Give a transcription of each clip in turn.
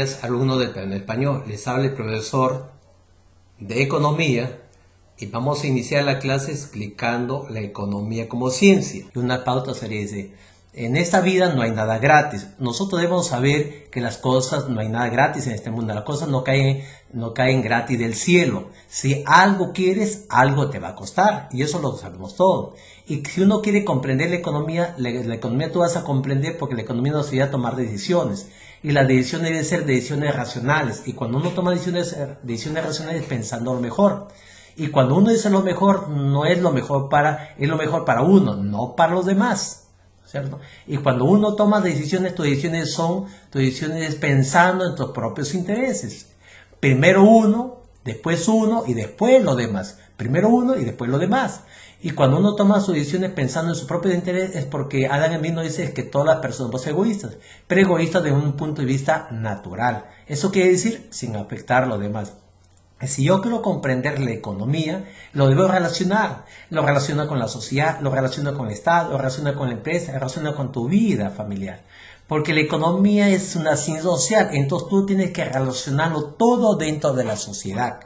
días, alumnos del Plano Español. Les habla el profesor de Economía y vamos a iniciar la clase explicando la economía como ciencia. Y una pauta sería dice, en esta vida no hay nada gratis. Nosotros debemos saber que las cosas, no hay nada gratis en este mundo. Las cosas no caen gratis del cielo. Si algo quieres, algo te va a costar. Y eso lo sabemos todos. Y si uno quiere comprender la economía tú vas a comprender porque la economía nos ayuda a tomar decisiones. Y las decisiones deben ser decisiones racionales. Y cuando uno toma decisiones racionales pensando lo mejor. Y cuando uno dice lo mejor, no es lo mejor es lo mejor para uno, no para los demás. ¿Cierto? Y cuando uno toma decisiones, tus decisiones pensando en tus propios intereses. Primero uno y después los demás. Primero uno y después los demás. Y cuando uno toma sus decisiones pensando en su propio interés es porque Adam Smith nos dice que todas las personas somos egoístas, pero egoístas desde un punto de vista natural. Eso quiere decir sin afectar a los demás. Si yo quiero comprender la economía, lo debo relacionar. Lo relaciona con la sociedad, lo relaciona con el Estado, lo relaciona con la empresa, lo relaciona con tu vida familiar. Porque la economía es una ciencia social, entonces tú tienes que relacionarlo todo dentro de la sociedad.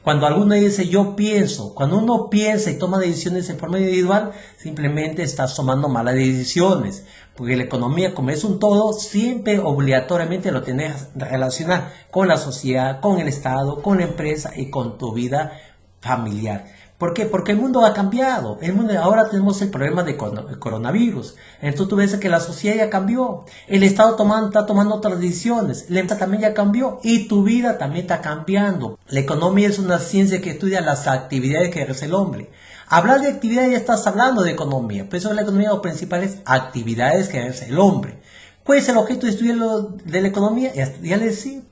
Cuando alguno dice yo pienso, cuando uno piensa y toma decisiones en forma individual, simplemente estás tomando malas decisiones. Porque la economía, como es un todo, siempre obligatoriamente lo tienes que relacionar con la sociedad, con el Estado, con la empresa y con tu vida familiar. ¿Por qué? Porque el mundo ha cambiado. Ahora tenemos el problema de coronavirus. Entonces tú ves que la sociedad ya cambió. El Estado está tomando otras decisiones. La empresa también ya cambió. Y tu vida también está cambiando. La economía es una ciencia que estudia las actividades que ejerce el hombre. Hablar de actividades ya estás hablando de economía. Por eso la economía lo principal es actividades que ejerce el hombre. ¿Cuál es el objeto de estudiar de la economía? Ya les decía.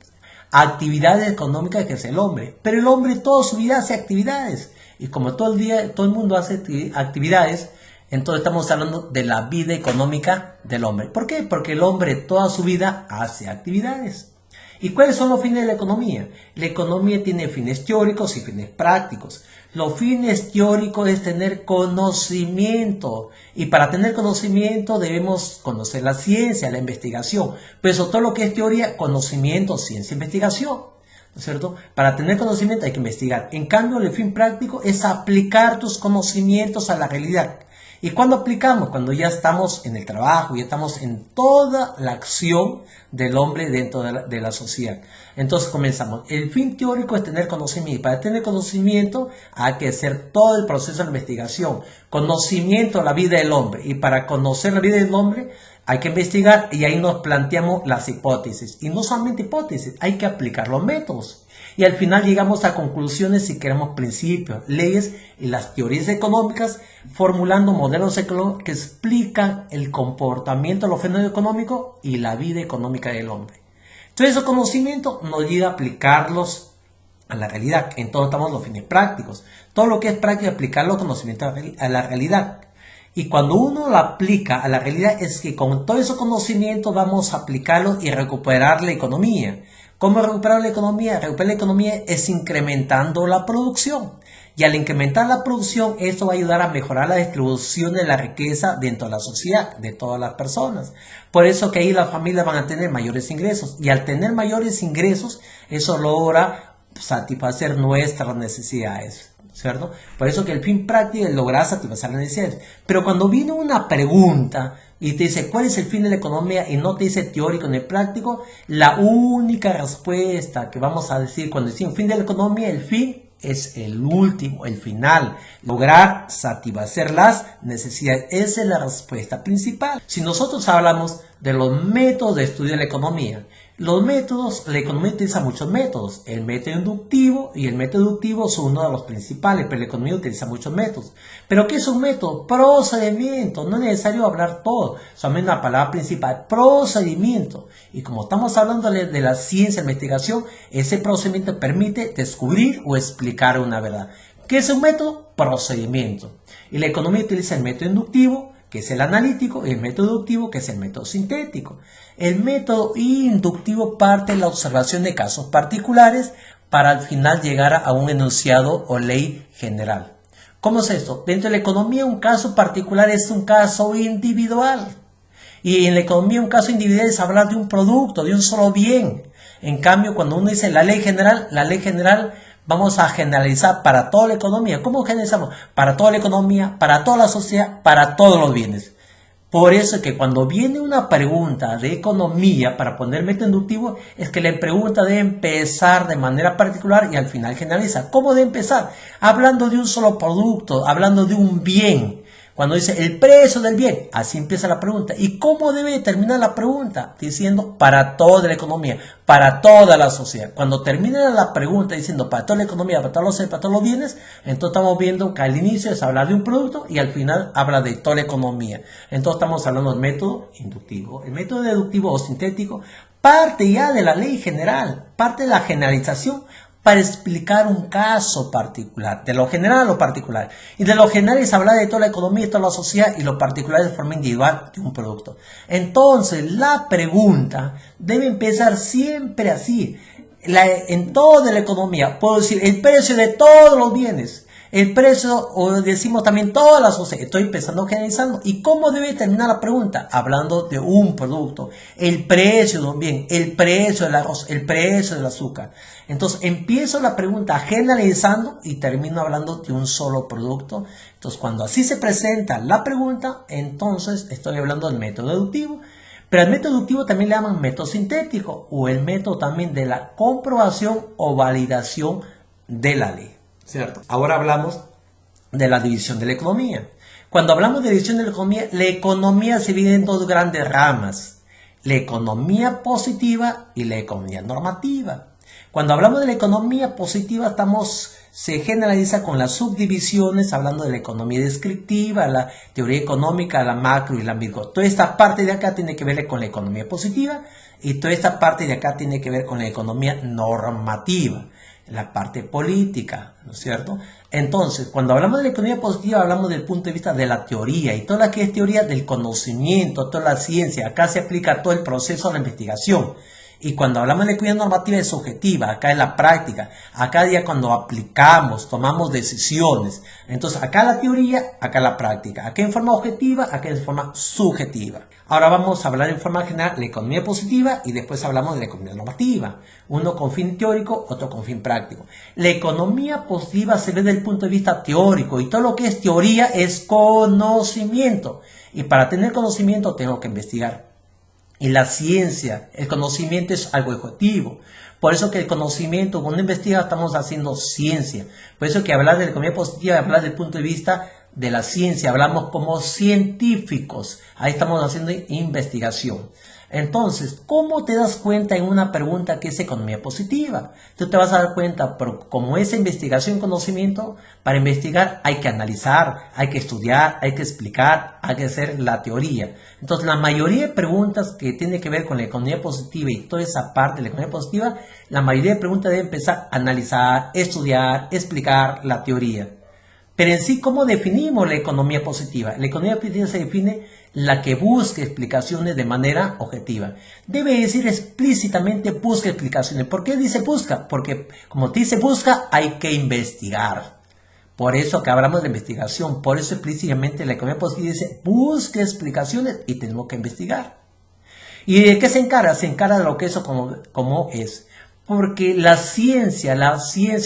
Actividades económicas que ejerce el hombre. Pero el hombre toda su vida hace actividades. Y como todo el mundo hace actividades, entonces estamos hablando de la vida económica del hombre. ¿Por qué? Porque el hombre toda su vida hace actividades. ¿Y cuáles son los fines de la economía? La economía tiene fines teóricos y fines prácticos. Los fines teóricos es tener conocimiento. Y para tener conocimiento debemos conocer la ciencia, la investigación. Pero eso todo lo que es teoría, conocimiento, ciencia, investigación. ¿No es cierto? Para tener conocimiento hay que investigar. En cambio, el fin práctico es aplicar tus conocimientos a la realidad. ¿Y cuándo aplicamos? Cuando ya estamos en el trabajo, ya estamos en toda la acción del hombre dentro de la sociedad. Entonces comenzamos. El fin teórico es tener conocimiento. Y para tener conocimiento hay que hacer todo el proceso de investigación. Conocimiento de la vida del hombre. Y para conocer la vida del hombre hay que investigar y ahí nos planteamos las hipótesis. Y no solamente hipótesis, hay que aplicar los métodos. Y al final llegamos a conclusiones si queremos principios, leyes y las teorías económicas, formulando modelos económicos que explican el comportamiento de los fenómenos económicos y la vida económica del hombre. Entonces, esos conocimientos nos ayuda a aplicarlos a la realidad. Entonces, estamos los fines prácticos. Todo lo que es práctico, aplicar los conocimientos a la realidad. Y cuando uno lo aplica a la realidad es que con todos esos conocimientos vamos a aplicarlos y recuperar la economía. ¿Cómo recuperar la economía? Recuperar la economía es incrementando la producción. Y al incrementar la producción, esto va a ayudar a mejorar la distribución de la riqueza dentro de la sociedad, de todas las personas. Por eso que ahí las familias van a tener mayores ingresos. Y al tener mayores ingresos, eso logra satisfacer nuestras necesidades. ¿Cierto? Por eso que el fin práctico es lograr satisfacer las necesidades. Pero cuando viene una pregunta y te dice ¿cuál es el fin de la economía? Y no te dice teórico ni práctico, la única respuesta que vamos a decir cuando decimos fin de la economía, el fin es el último, el final. Lograr satisfacer las necesidades. Esa es la respuesta principal. Si nosotros hablamos de los métodos de estudio de la economía, la economía utiliza muchos métodos. El método inductivo y el método deductivo son uno de los principales, pero la economía utiliza muchos métodos. ¿Pero qué es un método? Procedimiento. No es necesario hablar todo, solamente una palabra principal, procedimiento. Y como estamos hablando de la ciencia, la investigación, ese procedimiento permite descubrir o explicar una verdad. ¿Qué es un método? Procedimiento. Y la economía utiliza el método inductivo, que es el analítico, y el método deductivo, que es el método sintético. El método inductivo parte de la observación de casos particulares para al final llegar a un enunciado o ley general. ¿Cómo es esto? Dentro de la economía, un caso particular es un caso individual. Y en la economía, un caso individual es hablar de un producto, de un solo bien. En cambio, cuando uno dice la ley general vamos a generalizar para toda la economía. ¿Cómo generalizamos? Para toda la economía, para toda la sociedad, para todos los bienes. Por eso es que cuando viene una pregunta de economía para poner método inductivo, es que la pregunta debe empezar de manera particular y al final generaliza. ¿Cómo debe empezar? Hablando de un solo producto, hablando de un bien. Cuando dice el precio del bien, así empieza la pregunta. ¿Y cómo debe terminar la pregunta? Diciendo para toda la economía, para toda la sociedad. Cuando termina la pregunta diciendo para toda la economía, para todos los bienes, entonces estamos viendo que al inicio es hablar de un producto y al final habla de toda la economía. Entonces estamos hablando del método inductivo. El método deductivo o sintético parte ya de la ley general, parte de la generalización, para explicar un caso particular, de lo general a lo particular. Y de lo general es hablar de toda la economía, de toda la sociedad, y lo particular de forma individual de un producto. Entonces, la pregunta debe empezar siempre así. En toda la economía, puedo decir el precio de todos los bienes, el precio, o decimos también toda la sociedad. Estoy empezando generalizando. ¿Y cómo debe terminar la pregunta? Hablando de un producto, el precio de un bien, el precio del arroz, el precio del azúcar. Entonces empiezo la pregunta generalizando y termino hablando de un solo producto. Entonces cuando así se presenta la pregunta, entonces estoy hablando del método deductivo. Pero al método deductivo también le llaman método sintético o el método también de la comprobación o validación de la ley. ¿Cierto? Ahora hablamos de la división de la economía. Cuando hablamos de división de la economía se divide en dos grandes ramas. La economía positiva y la economía normativa. Cuando hablamos de la economía positiva se generaliza con las subdivisiones, hablando de la economía descriptiva, la teoría económica, la macro y la micro. Toda esta parte de acá tiene que ver con la economía positiva y toda esta parte de acá tiene que ver con la economía normativa, la parte política, ¿no es cierto? Entonces, cuando hablamos de la economía positiva, hablamos del punto de vista de la teoría y toda la que es teoría del conocimiento, toda la ciencia. Acá se aplica todo el proceso de la investigación. Y cuando hablamos de la economía normativa es subjetiva, acá es la práctica, acá ya cuando aplicamos, tomamos decisiones. Entonces acá la teoría, acá la práctica, acá en forma objetiva, acá en forma subjetiva. Ahora vamos a hablar en forma general de la economía positiva y después hablamos de la economía normativa. Uno con fin teórico, otro con fin práctico. La economía positiva se ve desde el punto de vista teórico y todo lo que es teoría es conocimiento. Y para tener conocimiento tengo que investigar. Y la ciencia, el conocimiento es algo objetivo. Por eso que el conocimiento, cuando investiga, estamos haciendo ciencia. Por eso que hablar de la economía positiva, hablar desde el punto de vista de la ciencia, hablamos como científicos. Ahí estamos haciendo investigación. Entonces, ¿cómo te das cuenta en una pregunta que es economía positiva? Tú te vas a dar cuenta, pero como es investigación, conocimiento, para investigar hay que analizar, hay que estudiar, hay que explicar, hay que hacer la teoría. Entonces, la mayoría de preguntas que tienen que ver con la economía positiva y toda esa parte de la economía positiva, la mayoría de preguntas deben empezar a analizar, estudiar, explicar la teoría. Pero en sí, ¿cómo definimos la economía positiva? La economía positiva se define la que busca explicaciones de manera objetiva. Debe decir explícitamente busca explicaciones. ¿Por qué dice busca? Porque como dice busca, hay que investigar. Por eso que hablamos de investigación. Por eso explícitamente la economía positiva dice busca explicaciones y tenemos que investigar. ¿Y de qué se encarga? Se encarga de lo que eso como es. Porque la ciencia, la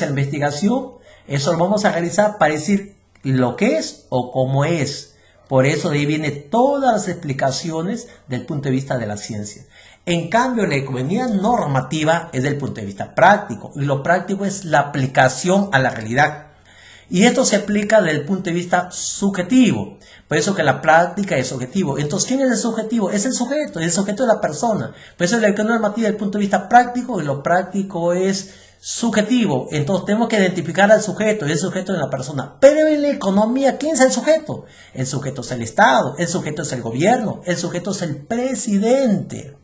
investigación, eso lo vamos a realizar para decir lo que es o cómo es. Por eso de ahí vienen todas las explicaciones del punto de vista de la ciencia. En cambio, la economía normativa es del punto de vista práctico. Y lo práctico es la aplicación a la realidad. Y esto se aplica desde el punto de vista subjetivo. Por eso que la práctica es subjetivo. Entonces, ¿quién es el subjetivo? Es el sujeto de la persona. Por eso la economía normativa desde el punto de vista práctico y lo práctico es subjetivo. Entonces tenemos que identificar al sujeto y el sujeto de la persona. Pero en la economía, ¿quién es el sujeto? El sujeto es el Estado, el sujeto es el gobierno, el sujeto es el presidente.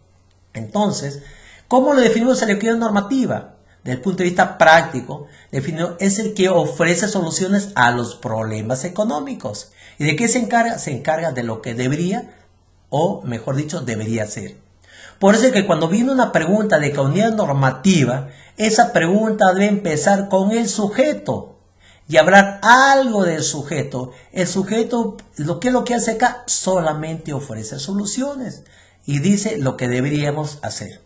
Entonces, ¿cómo lo definimos en la economía normativa? Desde el punto de vista práctico, es el que ofrece soluciones a los problemas económicos. ¿Y de qué se encarga? Se encarga de lo que debería, o mejor dicho, debería ser. Por eso es que cuando viene una pregunta de economía normativa, esa pregunta debe empezar con el sujeto y hablar algo del sujeto. El sujeto, ¿qué es lo que hace acá? Solamente ofrece soluciones y dice lo que deberíamos hacer.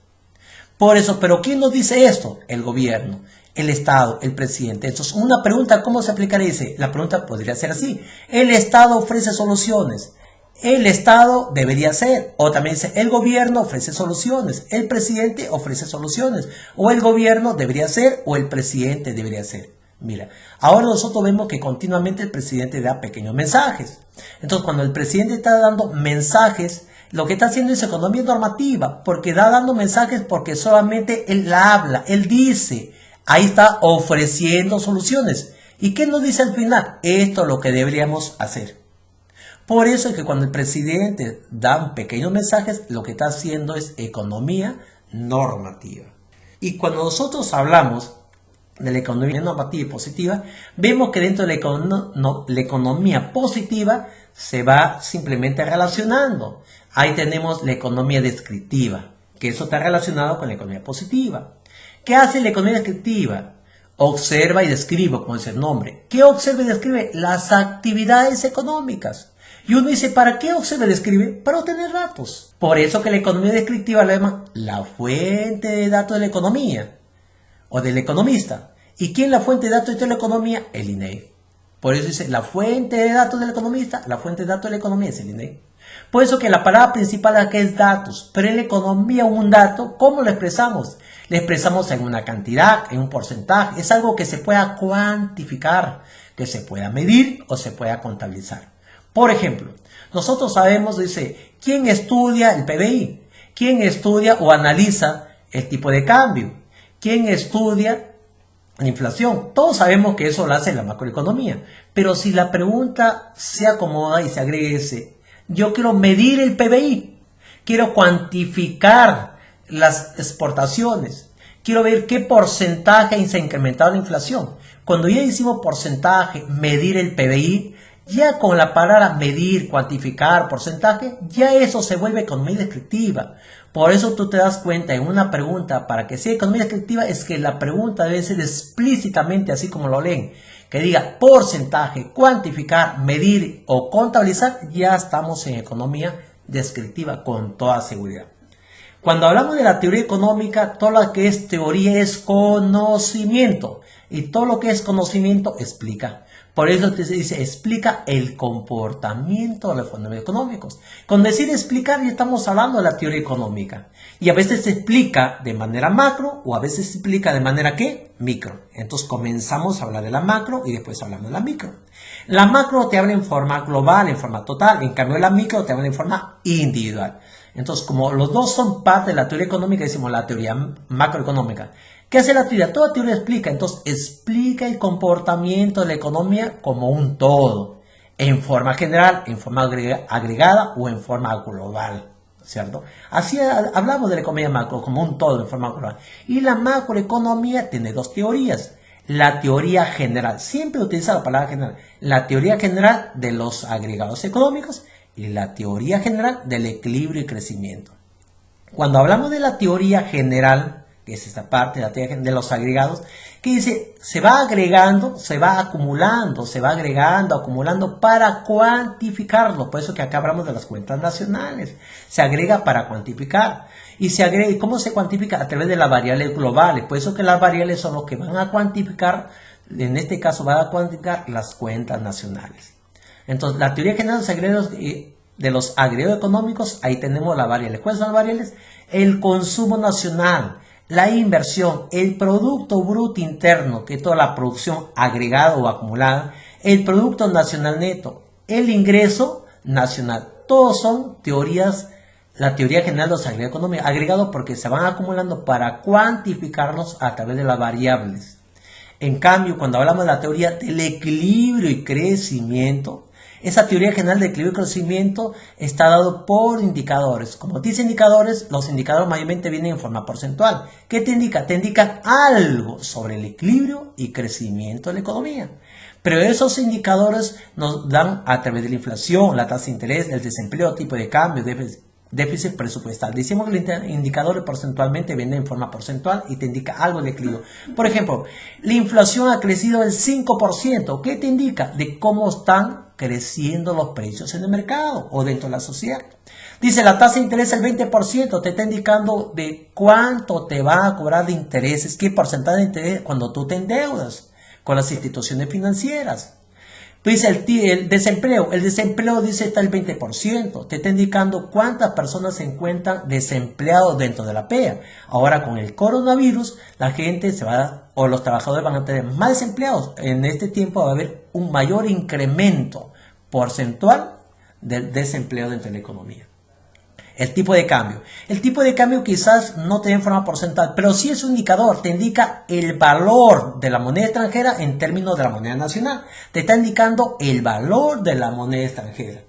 Por eso, ¿pero quién nos dice esto? El gobierno, el Estado, el presidente. Entonces, una pregunta, ¿cómo se aplicaría? Dice, la pregunta podría ser así. El Estado ofrece soluciones. El Estado debería ser. O también dice, el gobierno ofrece soluciones. El presidente ofrece soluciones. O el gobierno debería ser o el presidente debería ser. Mira, ahora nosotros vemos que continuamente el presidente da pequeños mensajes. Entonces, cuando el presidente está dando mensajes, lo que está haciendo es economía normativa, porque da dando mensajes porque solamente él habla, él dice, ahí está ofreciendo soluciones. ¿Y qué nos dice al final? Esto es lo que deberíamos hacer. Por eso es que cuando el presidente da pequeños mensajes, lo que está haciendo es economía normativa. Y cuando nosotros hablamos de la economía normativa y positiva, vemos que dentro de la economía positiva se va simplemente relacionando. Ahí tenemos la economía descriptiva, que eso está relacionado con la economía positiva. ¿Qué hace la economía descriptiva? Observa y describe, como dice el nombre. ¿Qué observa y describe? Las actividades económicas. Y uno dice, ¿para qué observa y describe? Para obtener datos. Por eso que la economía descriptiva la llama la fuente de datos de la economía o del economista. ¿Y quién es la fuente de datos de la economía? El INEGI. Por eso dice, la fuente de datos del economista, la fuente de datos de la economía es el INEGI. Por eso que la palabra principal aquí es datos, pero en la economía un dato, ¿cómo lo expresamos? Lo expresamos en una cantidad, en un porcentaje, es algo que se pueda cuantificar, que se pueda medir o se pueda contabilizar. Por ejemplo, nosotros sabemos, dice, ¿quién estudia el PBI? ¿Quién estudia o analiza el tipo de cambio? ¿Quién estudia la inflación? Todos sabemos que eso lo hace la macroeconomía, pero si la pregunta se acomoda y se agrese, yo quiero medir el PBI, quiero cuantificar las exportaciones, quiero ver qué porcentaje se ha incrementado la inflación. Cuando ya hicimos porcentaje, medir el PBI, ya con la palabra medir, cuantificar, porcentaje, ya eso se vuelve economía descriptiva. Por eso tú te das cuenta en una pregunta, para que sea economía descriptiva, es que la pregunta debe ser explícitamente así como lo leen. Que diga porcentaje, cuantificar, medir o contabilizar, ya estamos en economía descriptiva con toda seguridad. Cuando hablamos de la teoría económica, todo lo que es teoría es conocimiento. Y todo lo que es conocimiento explica. Por eso te dice, explica el comportamiento de los fenómenos económicos. Con decir explicar ya estamos hablando de la teoría económica. Y a veces se explica de manera macro o a veces se explica de manera ¿qué? Micro. Entonces comenzamos a hablar de la macro y después hablamos de la micro. La macro te habla en forma global, en forma total. En cambio la micro te habla en forma individual. Entonces como los dos son parte de la teoría económica, decimos la teoría macroeconómica. ¿Qué hace la teoría? Toda teoría explica. Entonces, explica el comportamiento de la economía como un todo. En forma general, en forma agregada o en forma global. ¿Cierto? Así hablamos de la economía macro como un todo en forma global. Y la macroeconomía tiene dos teorías. La teoría general. Siempre utiliza la palabra general. La teoría general de los agregados económicos y la teoría general del equilibrio y crecimiento. Cuando hablamos de la teoría general, que es esta parte de la teoría de los agregados, que dice, se va agregando, se va acumulando, se va agregando, acumulando para cuantificarlo. Por eso que acá hablamos de las cuentas nacionales. Se agrega para cuantificar. Y se agrega, ¿y cómo se cuantifica? A través de las variables globales. Por eso que las variables son los que van a cuantificar, en este caso van a cuantificar las cuentas nacionales. Entonces, la teoría general de los agregados económicos, ahí tenemos las variables. ¿Cuáles son las variables? El consumo nacional, la inversión, el Producto Bruto Interno, que es toda la producción agregada o acumulada, el Producto Nacional Neto, el ingreso nacional. Todos son teorías, la teoría general de los agregados económicos, agregados porque se van acumulando para cuantificarlos a través de las variables. En cambio, cuando hablamos de la teoría del equilibrio y crecimiento, esa teoría general de equilibrio y crecimiento está dado por indicadores. Como dice indicadores, los indicadores mayormente vienen en forma porcentual. ¿Qué te indica? Te indican algo sobre el equilibrio y crecimiento de la economía. Pero esos indicadores nos dan a través de la inflación, la tasa de interés, el desempleo, tipo de cambio, déficit presupuestal. Decimos que los indicadores porcentualmente vienen en forma porcentual y te indica algo de equilibrio. Por ejemplo, la inflación ha crecido el 5%. ¿Qué te indica? De cómo están creciendo los precios en el mercado o dentro de la sociedad. Dice, la tasa de interés es el 20%, te está indicando de cuánto te va a cobrar de intereses, qué porcentaje de interés cuando tú te endeudas con las instituciones financieras. Dice el desempleo dice está el 20%, te está indicando cuántas personas se encuentran desempleados dentro de la PEA. Ahora con el coronavirus, la gente o los trabajadores van a tener más desempleados. En este tiempo va a haber un mayor incremento porcentual del desempleo dentro de la economía. El tipo de cambio. El tipo de cambio quizás no te da en forma porcentual, pero sí es un indicador. Te indica el valor de la moneda extranjera en términos de la moneda nacional. Te está indicando el valor de la moneda extranjera.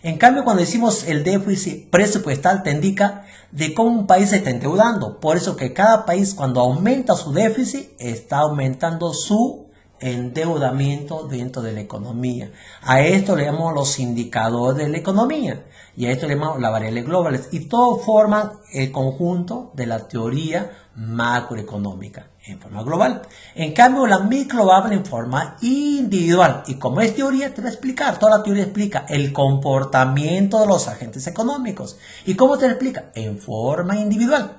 En cambio, cuando decimos el déficit presupuestal, te indica de cómo un país se está endeudando. Por eso que cada país, cuando aumenta su déficit, está aumentando su endeudamiento dentro de la economía. A esto le llamamos los indicadores de la economía y a esto le llamamos las variables globales, y todos forman el conjunto de la teoría macroeconómica en forma global. En cambio, la micro va a hablar en forma individual, y como es teoría, te va a explicar, toda la teoría explica el comportamiento de los agentes económicos. ¿Y cómo te lo explica? En forma individual.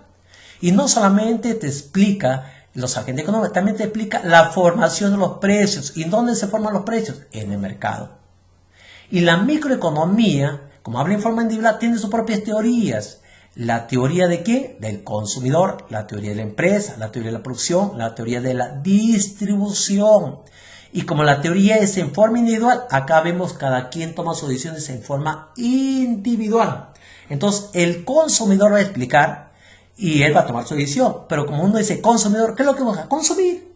Y no solamente te explica los agentes económicos, también te explica la formación de los precios. ¿Y dónde se forman los precios? En el mercado. Y la microeconomía, como habla en forma individual, tiene sus propias teorías. ¿La teoría de qué? Del consumidor, la teoría de la empresa, la teoría de la producción, la teoría de la distribución. Y como la teoría es en forma individual, acá vemos cada quien toma sus decisiones en forma individual. Entonces, el consumidor va a explicar y él va a tomar su decisión. Pero como uno dice consumidor, ¿qué es lo que busca? Consumir.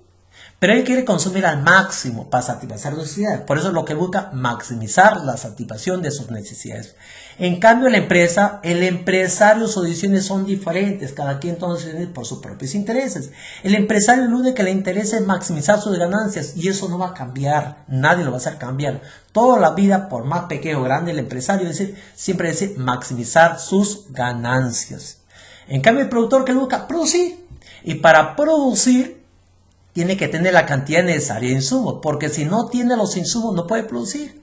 Pero él quiere consumir al máximo para satisfacer sus necesidades. Por eso es lo que busca, maximizar la satisfacción de sus necesidades. En cambio, la empresa, el empresario, sus decisiones son diferentes. Cada quien toma decisiones por sus propios intereses. El empresario, lo único que le interesa es maximizar sus ganancias. Y eso no va a cambiar. Nadie lo va a hacer cambiar. Toda la vida, por más pequeño o grande, el empresario siempre dice maximizar sus ganancias. En cambio, el productor, que busca producir. Y para producir, tiene que tener la cantidad necesaria de insumos, porque si no tiene los insumos no puede producir.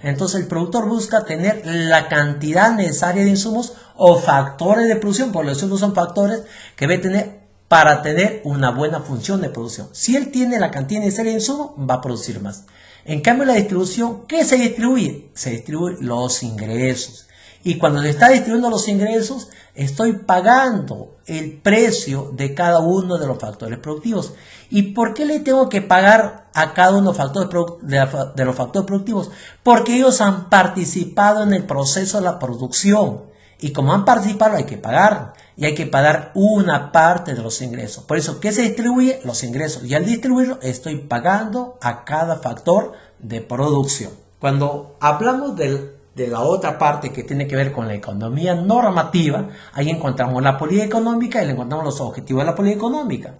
Entonces el productor busca tener la cantidad necesaria de insumos o factores de producción, porque los insumos son factores que debe tener para tener una buena función de producción. Si él tiene la cantidad necesaria de insumos, va a producir más. En cambio, la distribución, ¿qué se distribuye? Se distribuyen los ingresos. Y cuando se está distribuyendo los ingresos, estoy pagando el precio de cada uno de los factores productivos. ¿Y por qué le tengo que pagar a cada uno de los factores productivos? Porque ellos han participado en el proceso de la producción. Y como han participado, hay que pagar. Y hay que pagar una parte de los ingresos. Por eso, ¿qué se distribuye? Los ingresos. Y al distribuirlo, estoy pagando a cada factor de producción. Cuando hablamos de la otra parte que tiene que ver con la economía normativa, ahí encontramos la política económica y le encontramos los objetivos de la política económica.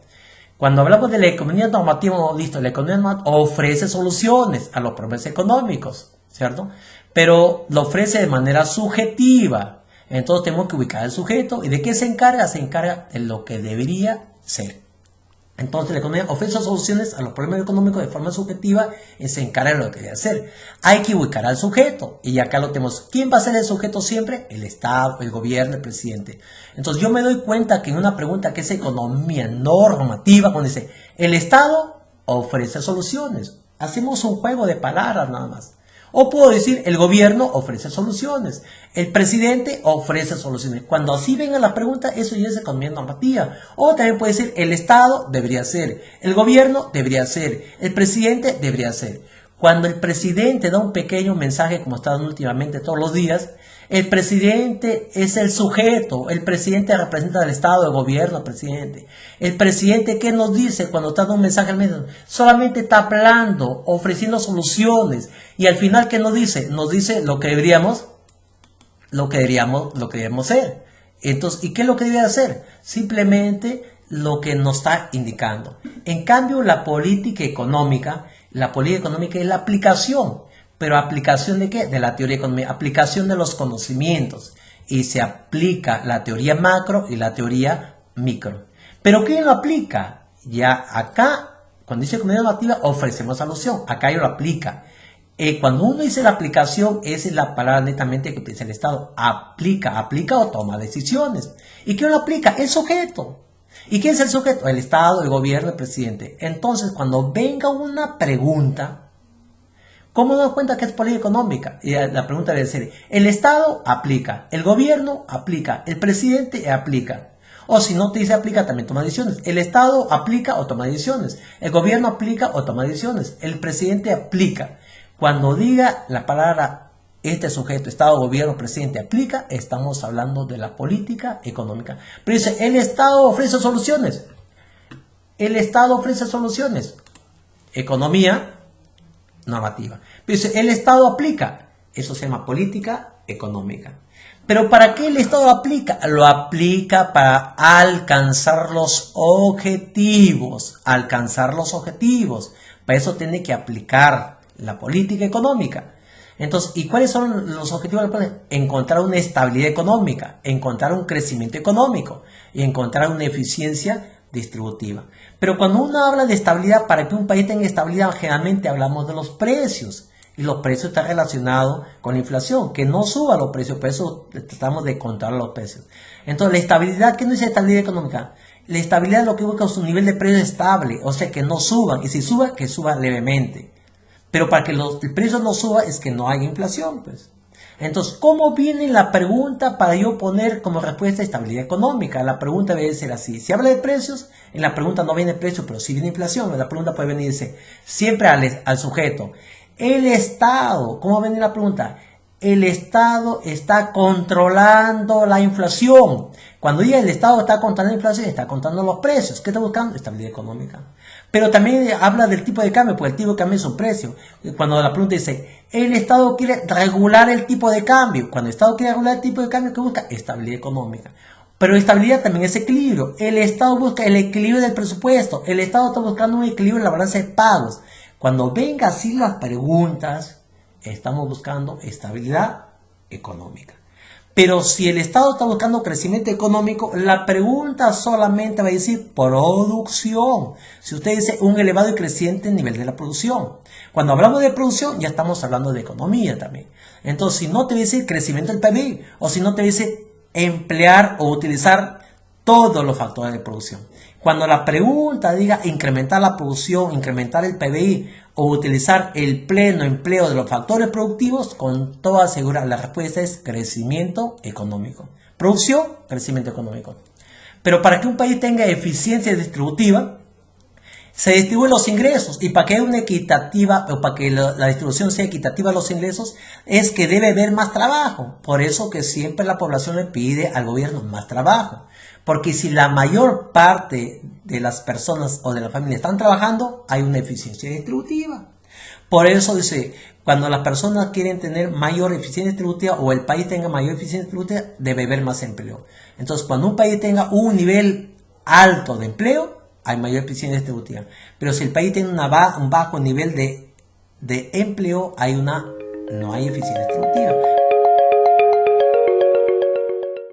Cuando hablamos de la economía normativa, listo, la economía normativa ofrece soluciones a los problemas económicos, ¿cierto? Pero lo ofrece de manera subjetiva. Entonces tenemos que ubicar el sujeto. ¿Y de qué se encarga? Se encarga de lo que debería ser. Entonces la economía ofrece soluciones a los problemas económicos de forma subjetiva y se encarga de lo que debe hacer. Hay que ubicar al sujeto y acá lo tenemos. ¿Quién va a ser el sujeto siempre? El Estado, el gobierno, el presidente. Entonces yo me doy cuenta que en una pregunta que es economía normativa, cuando dice el Estado ofrece soluciones, hacemos un juego de palabras nada más. O puedo decir, el gobierno ofrece soluciones, el presidente ofrece soluciones. Cuando así venga la pregunta, eso ya es economía normativa. O también puede decir, el Estado debería ser, el gobierno debería ser, el presidente debería ser. Cuando el presidente da un pequeño mensaje, como está dando últimamente todos los días, el presidente es el sujeto, el presidente representa al Estado, el gobierno, el presidente. El presidente, ¿qué nos dice cuando está dando un mensaje al medio? Solamente está hablando, ofreciendo soluciones. Y al final, ¿qué nos dice? Nos dice lo que deberíamos ser. Entonces, ¿y qué es lo que debería hacer? Simplemente lo que nos está indicando. En cambio, la política económica es la aplicación. ¿Pero aplicación de qué? De la teoría económica, aplicación de los conocimientos. Y se aplica la teoría macro y la teoría micro. ¿Pero quién lo aplica? Ya acá, cuando dice economía normativa, ofrecemos solución. Acá yo lo aplica. Cuando uno dice la aplicación, esa es la palabra netamente que utiliza el Estado. Aplica o toma decisiones. ¿Y quién lo aplica? El sujeto. ¿Y quién es el sujeto? El Estado, el gobierno, el presidente. Entonces, cuando venga una pregunta, ¿cómo nos cuenta que es política económica? Y la pregunta debe ser, el Estado aplica, el gobierno aplica, el presidente aplica. O si no te dice aplica, también toma decisiones. El Estado aplica o toma decisiones. El gobierno aplica o toma decisiones. El presidente aplica. Cuando diga la palabra este sujeto, Estado, gobierno, presidente aplica, estamos hablando de la política económica. Pero dice, el Estado ofrece soluciones. El Estado ofrece soluciones. Economía normativa. Pero dice, el Estado aplica. Eso se llama política económica. Pero ¿para qué el Estado aplica? Lo aplica para alcanzar los objetivos. Alcanzar los objetivos. Para eso tiene que aplicar la política económica. Entonces, ¿y cuáles son los objetivos de la política? Encontrar una estabilidad económica, encontrar un crecimiento económico y encontrar una eficiencia distributiva. Pero cuando uno habla de estabilidad, para que un país tenga estabilidad, generalmente hablamos de los precios. Y los precios están relacionados con la inflación, que no suba los precios, por eso tratamos de controlar los precios. Entonces, la estabilidad, ¿qué no es estabilidad económica? La estabilidad es lo que busca es un nivel de precio estable, o sea, que no suban, y si suba, que suba levemente. Pero para que el precio no suba es que no haya inflación, pues. Entonces, ¿cómo viene la pregunta para yo poner como respuesta estabilidad económica? La pregunta debe ser así. Si habla de precios, en la pregunta no viene precio, pero sí viene inflación. La pregunta puede venir y dice, siempre al sujeto. El Estado, ¿cómo viene la pregunta? El Estado está controlando la inflación. Cuando diga el Estado está controlando la inflación, está controlando los precios. ¿Qué está buscando? Estabilidad económica. Pero también habla del tipo de cambio, porque el tipo de cambio es un precio. Cuando la pregunta dice, el Estado quiere regular el tipo de cambio. Cuando el Estado quiere regular el tipo de cambio, ¿qué busca? Estabilidad económica. Pero estabilidad también es equilibrio. El Estado busca el equilibrio del presupuesto. El Estado está buscando un equilibrio en la balanza de pagos. Cuando vengan así las preguntas, estamos buscando estabilidad económica. Pero si el Estado está buscando crecimiento económico, la pregunta solamente va a decir producción. Si usted dice un elevado y creciente nivel de la producción. Cuando hablamos de producción, ya estamos hablando de economía también. Entonces, si no te dice crecimiento del PIB, o si no te dice emplear o utilizar todos los factores de producción. Cuando la pregunta diga incrementar la producción, incrementar el PBI o utilizar el pleno empleo de los factores productivos, con toda seguridad la respuesta es crecimiento económico. Producción, crecimiento económico. Pero para que un país tenga eficiencia distributiva, se distribuyen los ingresos, y para que haya una equitativa, o para que la distribución sea equitativa de los ingresos, es que debe haber más trabajo. Por eso que siempre la población le pide al gobierno más trabajo. Porque si la mayor parte de las personas o de la familia están trabajando, hay una eficiencia distributiva. Por eso dice, cuando las personas quieren tener mayor eficiencia distributiva o el país tenga mayor eficiencia distributiva, debe haber más empleo. Entonces, cuando un país tenga un nivel alto de empleo, hay mayor eficiencia distributiva. Pero si el país tiene un bajo nivel de empleo, no hay eficiencia distributiva.